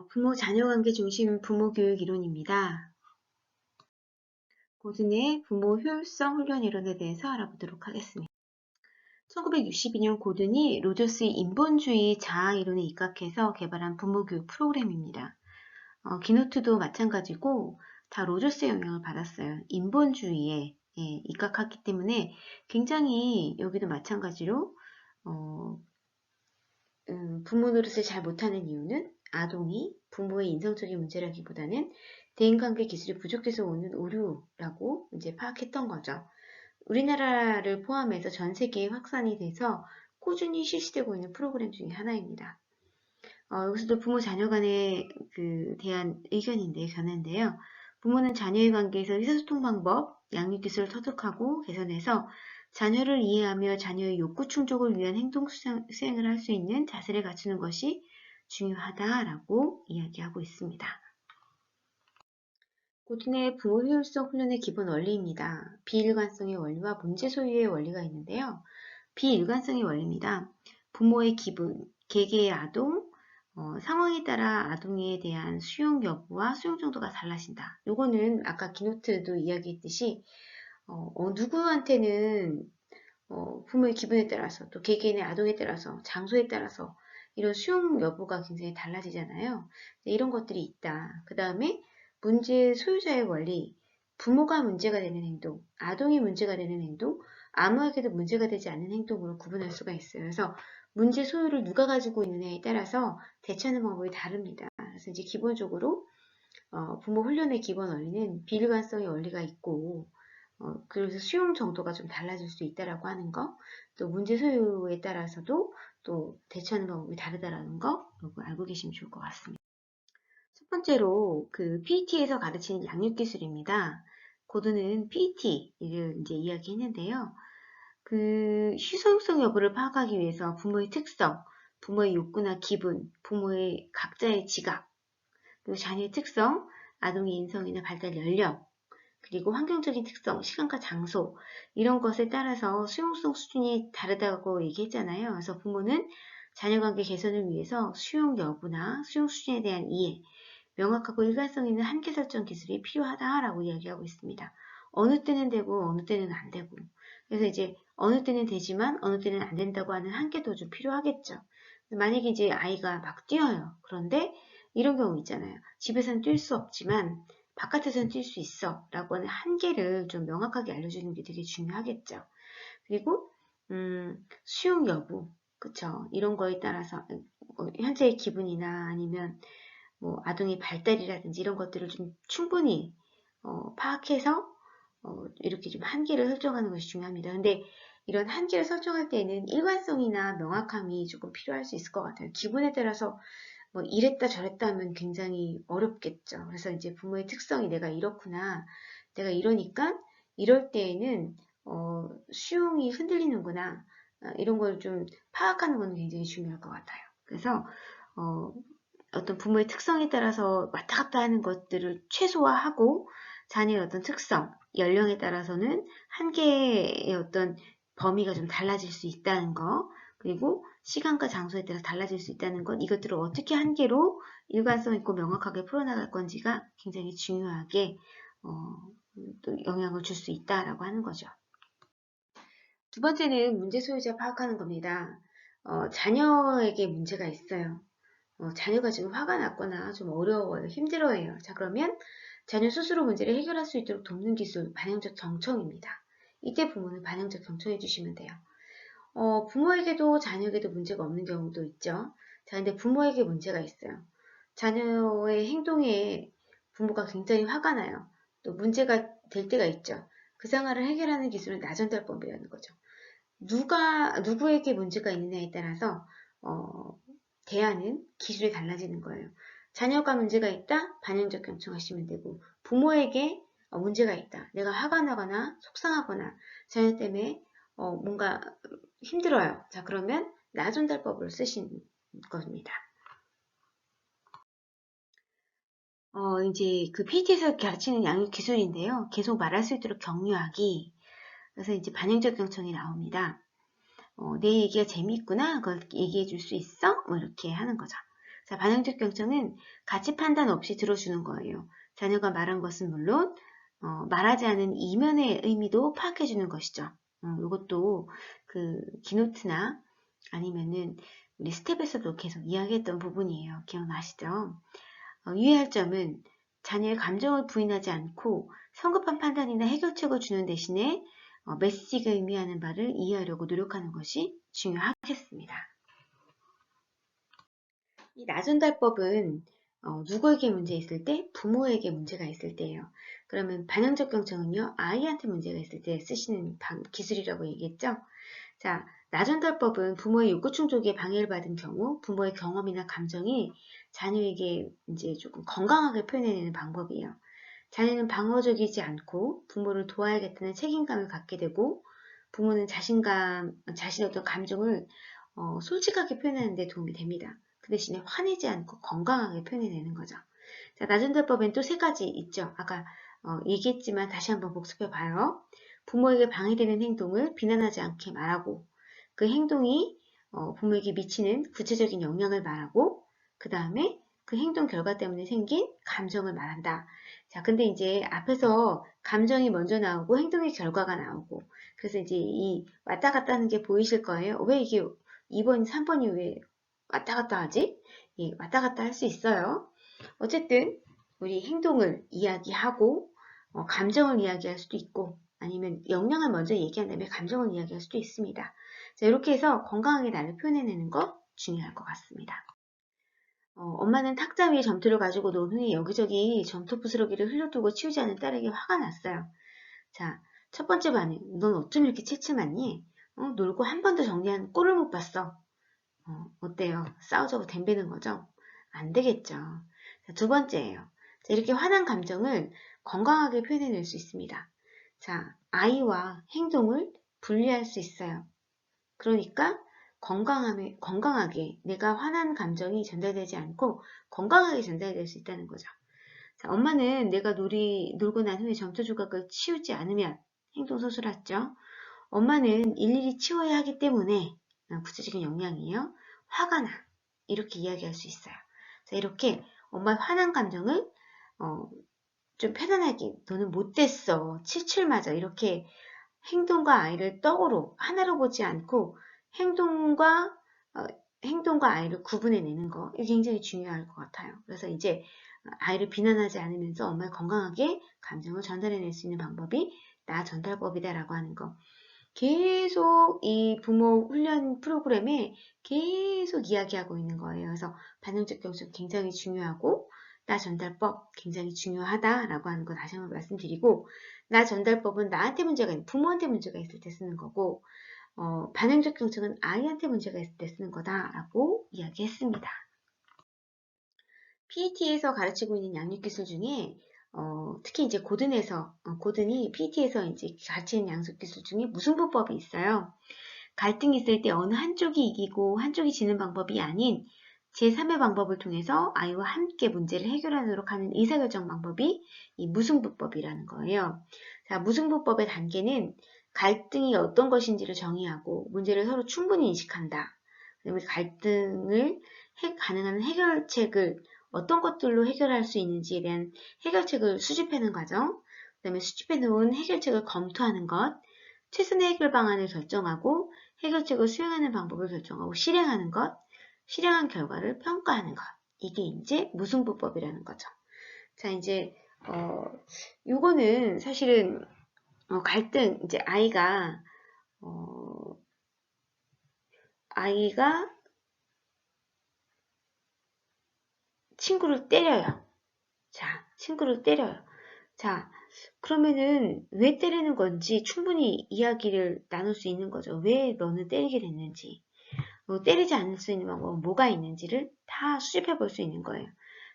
부모 자녀 관계 중심 부모 교육 이론입니다. 고든의 부모 효율성 훈련 이론에 대해서 알아보도록 하겠습니다. 1962년 고든이 로저스의 인본주의 자아 이론에 입각해서 개발한 부모 교육 프로그램입니다. 기노트도 마찬가지고 다 로저스의 영향을 받았어요. 인본주의에 입각했기 때문에 굉장히 여기도 마찬가지로 부모 노릇을 잘 못하는 이유는 아동이 부모의 인성적인 문제라기보다는 대인관계 기술이 부족해서 오는 오류라고 이제 파악했던 거죠. 우리나라를 포함해서 전 세계에 확산이 돼서 꾸준히 실시되고 있는 프로그램 중에 하나입니다. 여기서도 부모 자녀 간에 대한 의견인데 견해인데요. 부모는 자녀의 관계에서 의사소통 방법, 양육 기술을 터득하고 개선해서 자녀를 이해하며 자녀의 욕구 충족을 위한 행동 수행을 할 수 있는 자세를 갖추는 것이 중요하다라고 이야기하고 있습니다. 고든의 부모 효율성 훈련의 기본 원리입니다. 비일관성의 원리와 문제 소유의 원리가 있는데요. 비일관성의 원리입니다. 부모의 기분, 개개의 아동, 상황에 따라 아동에 대한 수용 여부와 수용 정도가 달라진다. 요거는 아까 기노트도 이야기했듯이 누구한테는 부모의 기분에 따라서 또 개개인의 아동에 따라서 장소에 따라서 이런 수용 여부가 굉장히 달라지잖아요. 이런 것들이 있다. 그 다음에 문제 소유자의 원리, 부모가 문제가 되는 행동, 아동이 문제가 되는 행동, 아무에게도 문제가 되지 않는 행동으로 구분할 수가 있어요. 그래서 문제 소유를 누가 가지고 있느냐에 따라서 대처하는 방법이 다릅니다. 그래서 이제 기본적으로 부모 훈련의 기본 원리는 비일관성의 원리가 있고 그래서 수용 정도가 좀 달라질 수 있다라고 하는 거, 또 문제 소유에 따라서도 또 대처하는 방법이 다르다라는 거, 이거 알고 계시면 좋을 것 같습니다. 첫 번째로 PET에서 가르치는 양육 기술입니다. 고든은 PET를 이제 이야기했는데요. 희소성 여부를 파악하기 위해서 부모의 특성, 부모의 욕구나 기분, 부모의 각자의 지각, 그리고 자녀의 특성, 아동의 인성이나 발달 연령, 그리고 환경적인 특성, 시간과 장소 이런 것에 따라서 수용성 수준이 다르다고 얘기했잖아요. 그래서 부모는 자녀관계 개선을 위해서 수용 여부나 수용 수준에 대한 이해, 명확하고 일관성 있는 한계 설정 기술이 필요하다라고 이야기하고 있습니다. 어느 때는 되고 어느 때는 안 되고 그래서 이제 어느 때는 되지만 어느 때는 안 된다고 하는 한계도 좀 필요하겠죠. 만약에 이제 아이가 막 뛰어요. 그런데 이런 경우 있잖아요. 집에서는 뛸 수 없지만 바깥에서는 뛸 수 있어 라고 하는 한계를 좀 명확하게 알려주는 게 되게 중요하겠죠. 그리고 수용 여부, 그쵸? 이런 거에 따라서 현재의 기분이나 아니면 뭐 아동의 발달이라든지 이런 것들을 좀 충분히 파악해서 이렇게 좀 한계를 설정하는 것이 중요합니다. 근데 이런 한계를 설정할 때는 일관성이나 명확함이 조금 필요할 수 있을 것 같아요. 기분에 따라서 뭐 이랬다 저랬다 하면 굉장히 어렵겠죠. 그래서 이제 부모의 특성이 내가 이렇구나, 내가 이러니까 이럴 때에는 수용이 흔들리는구나, 이런 걸 좀 파악하는 건 굉장히 중요할 것 같아요. 그래서 어떤 부모의 특성에 따라서 왔다 갔다 하는 것들을 최소화하고 자녀의 어떤 특성, 연령에 따라서는 한계의 어떤 범위가 좀 달라질 수 있다는 거, 그리고 시간과 장소에 따라 달라질 수 있다는 것, 이것들을 어떻게 한계로 일관성 있고 명확하게 풀어나갈 건지가 굉장히 중요하게 또 영향을 줄 수 있다라고 하는 거죠. 두 번째는 문제 소유자 파악하는 겁니다. 자녀에게 문제가 있어요. 자녀가 지금 화가 났거나 좀 어려워요, 힘들어해요. 자, 그러면 자녀 스스로 문제를 해결할 수 있도록 돕는 기술, 반영적 경청입니다. 이때 부모는 반영적 경청해 주시면 돼요. 부모에게도 자녀에게도 문제가 없는 경우도 있죠. 자, 근데 부모에게 문제가 있어요. 자녀의 행동에 부모가 굉장히 화가 나요. 또 문제가 될 때가 있죠. 그 상황을 해결하는 기술은 나전달법이라는 거죠. 누구에게 문제가 있느냐에 따라서 대하는 기술이 달라지는 거예요. 자녀가 문제가 있다? 반영적 경청하시면 되고, 부모에게 문제가 있다. 내가 화가 나거나 속상하거나 자녀 때문에 뭔가 힘들어요. 자, 그러면 나전달법을 쓰시는 겁니다. 이제 PT에서 가르치는 양육 기술인데요. 계속 말할 수 있도록 격려하기. 그래서 이제 반영적 경청이 나옵니다. 내 얘기가 재미있구나. 그걸 얘기해 줄 수 있어? 뭐 이렇게 하는 거죠. 자, 반응적 경청은 가치 판단 없이 들어주는 거예요. 자녀가 말한 것은 물론 말하지 않은 이면의 의미도 파악해주는 것이죠. 이것도 그 키노트나 아니면은 우리 스텝에서도 계속 이야기했던 부분이에요. 기억나시죠? 유의할 점은 자녀의 감정을 부인하지 않고 성급한 판단이나 해결책을 주는 대신에 메시지가 의미하는 바를 이해하려고 노력하는 것이 중요하겠습니다. 이 나전달법은 누구에게 문제 있을 때? 부모에게 문제가 있을 때예요. 그러면 반응적 경청은요, 아이한테 문제가 있을 때 쓰시는 기술이라고 얘기했죠. 자, 나전달법은 부모의 욕구 충족에 방해를 받은 경우 부모의 경험이나 감정이 자녀에게 이제 조금 건강하게 표현해내는 방법이에요. 자녀는 방어적이지 않고 부모를 도와야겠다는 책임감을 갖게 되고 부모는 자신의 어떤 감정을 솔직하게 표현하는 데 도움이 됩니다. 그 대신에 화내지 않고 건강하게 표현해내는 거죠. 자, 나전달법엔 또 세 가지 있죠. 아까 얘기했지만 다시 한번 복습해봐요. 부모에게 방해되는 행동을 비난하지 않게 말하고 그 행동이 부모에게 미치는 구체적인 영향을 말하고 그 다음에 그 행동 결과 때문에 생긴 감정을 말한다. 자, 근데 이제 앞에서 감정이 먼저 나오고 행동의 결과가 나오고 그래서 이제 이 왔다 갔다 하는 게 보이실 거예요. 왜 이게 2번, 3번이 왜 왔다 갔다 하지? 예, 왔다 갔다 할 수 있어요. 어쨌든 우리 행동을 이야기하고 감정을 이야기할 수도 있고 아니면 역량을 먼저 얘기한 다음에 감정을 이야기할 수도 있습니다. 자, 이렇게 해서 건강하게 나를 표현해내는 거 중요할 것 같습니다. 엄마는 탁자 위에 점토를 가지고 논 후에 여기저기 점토 부스러기를 흘려두고 치우지 않은 딸에게 화가 났어요. 자, 첫 번째 반응. 넌 어쩜 이렇게 칠칠맞니? 놀고 한 번도 정리한 꼴을 못 봤어. 어때요? 싸우자고 덤비는 거죠? 안 되겠죠. 자, 두 번째예요. 자, 이렇게 화난 감정을 건강하게 표현해낼 수 있습니다. 자, 아이와 행동을 분리할 수 있어요. 그러니까 건강하게 내가 화난 감정이 전달되지 않고 건강하게 전달될 수 있다는 거죠. 자, 엄마는 내가 놀고 난 후에 점토 조각을 치우지 않으면 행동소수랐죠. 엄마는 일일이 치워야 하기 때문에 구체적인 역량이에요. 화가 나. 이렇게 이야기할 수 있어요. 자, 이렇게 엄마의 화난 감정을 좀 편안하게 너는 못됐어. 칠칠 맞아. 이렇게 행동과 아이를 떡으로 하나로 보지 않고 행동과 아이를 구분해내는 거 이게 굉장히 중요할 것 같아요. 그래서 이제 아이를 비난하지 않으면서 엄마의 건강하게 감정을 전달해낼 수 있는 방법이 나 전달법이다라고 하는 거. 계속 이 부모 훈련 프로그램에 계속 이야기하고 있는 거예요. 그래서 반응적 경청 굉장히 중요하고 나 전달법 굉장히 중요하다라고 하는 거 다시 한번 말씀드리고 나 전달법은 나한테 문제가 있는 부모한테 문제가 있을 때 쓰는 거고 반응적 경청은 아이한테 문제가 있을 때 쓰는 거다라고 이야기했습니다. PET에서 가르치고 있는 양육기술 중에 특히 이제 고든이 PET에서 이제 가르치는 양육기술 중에 무승부법이 있어요. 갈등이 있을 때 어느 한쪽이 이기고 한쪽이 지는 방법이 아닌 제3의 방법을 통해서 아이와 함께 문제를 해결하도록 하는 의사결정 방법이 이 무승부법이라는 거예요. 자, 무승부법의 단계는 갈등이 어떤 것인지를 정의하고 문제를 서로 충분히 인식한다. 그다음에 갈등을 가능한 해결책을 어떤 것들로 해결할 수 있는지에 대한 해결책을 수집하는 과정, 그 다음에 수집해놓은 해결책을 검토하는 것, 최선의 해결 방안을 결정하고 해결책을 수행하는 방법을 결정하고 실행하는 것, 실행한 결과를 평가하는 것. 이게 이제 무승부법이라는 거죠. 자, 이제 요거는 사실은 갈등, 이제 아이가 친구를 때려요. 자, 친구를 때려요. 자, 그러면은 왜 때리는 건지 충분히 이야기를 나눌 수 있는 거죠. 왜 너는 때리게 됐는지, 때리지 않을 수 있는 방법은 뭐가 있는지를 다 수집해 볼 수 있는 거예요.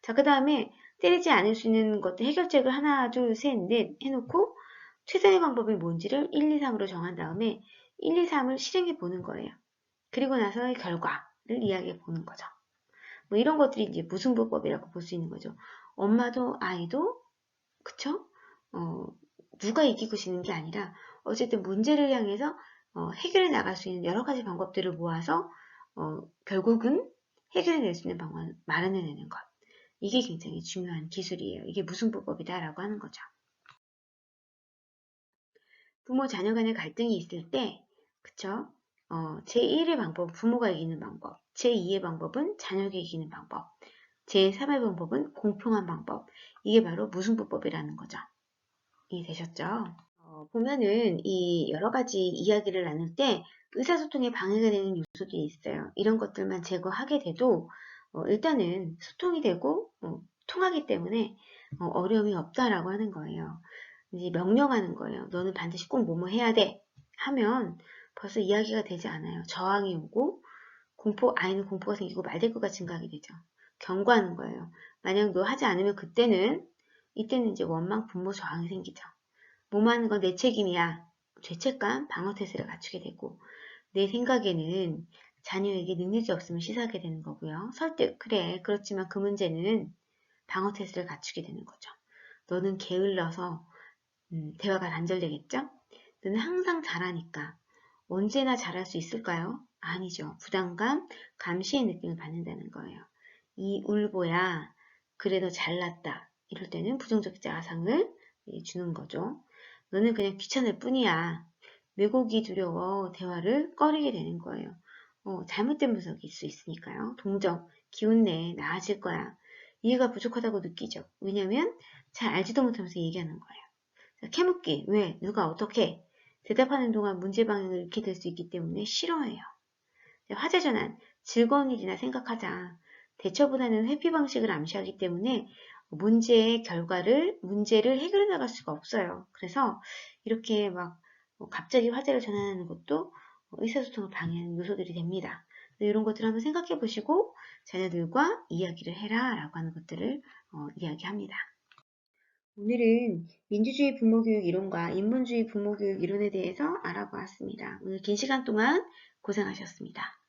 자, 그 다음에 때리지 않을 수 있는 것들 해결책을 하나, 둘, 셋, 넷 해놓고 최선의 방법이 뭔지를 1, 2, 3으로 정한 다음에 1, 2, 3을 실행해 보는 거예요. 그리고 나서의 결과를 이야기해 보는 거죠. 뭐 이런 것들이 이제 무승부법이라고 볼 수 있는 거죠. 엄마도 아이도 그쵸? 누가 이기고 지는 게 아니라 어쨌든 문제를 향해서 해결해 나갈 수 있는 여러 가지 방법들을 모아서 결국은 해결해낼 수 있는 방법을 마련해내는 것. 이게 굉장히 중요한 기술이에요. 이게 무승부법이다라고 하는 거죠. 부모 자녀 간의 갈등이 있을 때, 그쵸? 제1의 방법은 부모가 이기는 방법, 제2의 방법은 자녀가 이기는 방법, 제3의 방법은 공평한 방법. 이게 바로 무승부법이라는 거죠. 이해되셨죠? 보면은 이 여러 가지 이야기를 나눌 때 의사소통에 방해가 되는 요소들이 있어요. 이런 것들만 제거하게 돼도 일단은 소통이 되고 통하기 때문에 어려움이 없다라고 하는 거예요. 이제 명령하는 거예요. 너는 반드시 꼭 뭐뭐 해야 돼 하면 벌써 이야기가 되지 않아요. 저항이 오고 아이는 공포가 생기고 말대꾸가 증가하게 되죠. 경고하는 거예요. 만약 너 하지 않으면 이때는 이제 원망, 분노, 저항이 생기죠. 뭐만 하는 건 내 책임이야. 죄책감, 방어태세를 갖추게 되고 내 생각에는 자녀에게 능력이 없으면 시사하게 되는 거고요. 설득, 그래. 그렇지만 그 문제는 방어태세를 갖추게 되는 거죠. 너는 게을러서 대화가 단절되겠죠? 너는 항상 잘하니까 언제나 잘할 수 있을까요? 아니죠. 부담감, 감시의 느낌을 받는다는 거예요. 이 울보야, 그래 너 잘났다. 이럴 때는 부정적 자아상을 주는 거죠. 너는 그냥 귀찮을 뿐이야. 왜곡이 두려워 대화를 꺼리게 되는 거예요. 잘못된 분석일 수 있으니까요. 동정, 기운내, 나아질 거야. 이해가 부족하다고 느끼죠. 왜냐면 잘 알지도 못하면서 얘기하는 거예요. 캐묻기, 왜, 누가, 어떻게 대답하는 동안 문제 방향을 잃게 될 수 있기 때문에 싫어해요. 화제 전환, 즐거운 일이나 생각하자. 대처보다는 회피 방식을 암시하기 때문에 문제를 해결해 나갈 수가 없어요. 그래서 이렇게 막 갑자기 화제를 전환하는 것도 의사소통을 방해하는 요소들이 됩니다. 이런 것들을 한번 생각해 보시고 자녀들과 이야기를 해라 라고 하는 것들을 이야기합니다. 오늘은 민주주의 부모교육 이론과 인본주의 부모교육 이론에 대해서 알아보았습니다. 오늘 긴 시간 동안 고생하셨습니다.